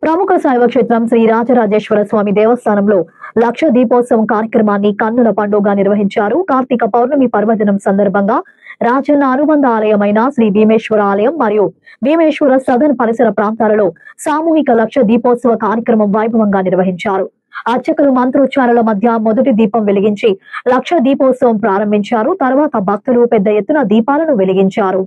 ప్రముఖ శైవ క్షేత్రం శ్రీ రాజరాజేశ్వర స్వామి దేవస్థానంలో లక్ష దీపోత్సవం కార్యక్రమాన్ని కన్నుల పండుగ నిర్వహించారు. కార్తీక పౌర్ణమి పర్వదినం సందర్భంగా రాజన్న అనుబంధ ఆలయమైన శ్రీ భీమేశ్వర ఆలయం మరియు భీమేశ్వర సదన్ పరిసర ప్రాంతాలలో సామూహిక లక్ష దీపోత్సవ కార్యక్రమం వైభవంగా నిర్వహించారు. అర్చకులు మంత్రోచ్చారాల మధ్య మొదటి దీపం వెలిగించి లక్ష దీపోత్సవం ప్రారంభించారు. తర్వాత భక్తులు పెద్ద ఎత్తున దీపాలను వెలిగించారు.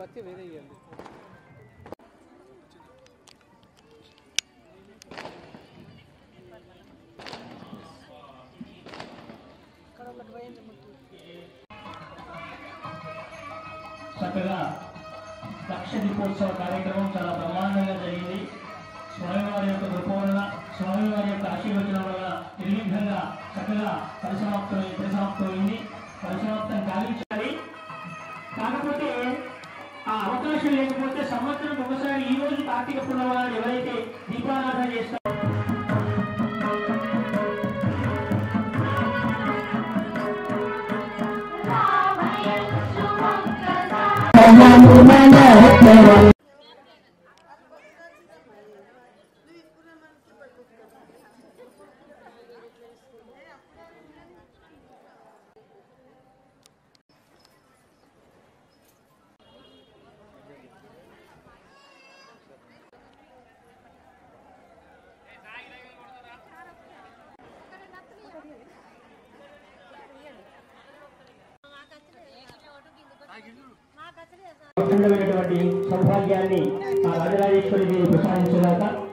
వచ్చి వేరే చక్కగా లక్ష దీపోత్సవ కార్యక్రమం చాలా బ్రహ్మాండంగా జరిగింది. స్వామివారి యొక్క కృపవలన, స్వామివారి యొక్క ఆశీర్వచనం వల్ల నిర్విఘ్నంగా చక్కగా పరిసమాప్తమైంది. పరిసమాప్తం కావించాలి. కాకపోతే ఆ అవకాశం లేకపోతే సంవత్సరం ఒకసారి ఈ రోజు కార్తీక పూర్ణిమ ఎవరైతే దీపారాధన చేస్తారో అఖండమైనటువంటి సౌభాగ్యాన్ని ఆ రాజరాజేశ్వరి ప్రసాదించగాక.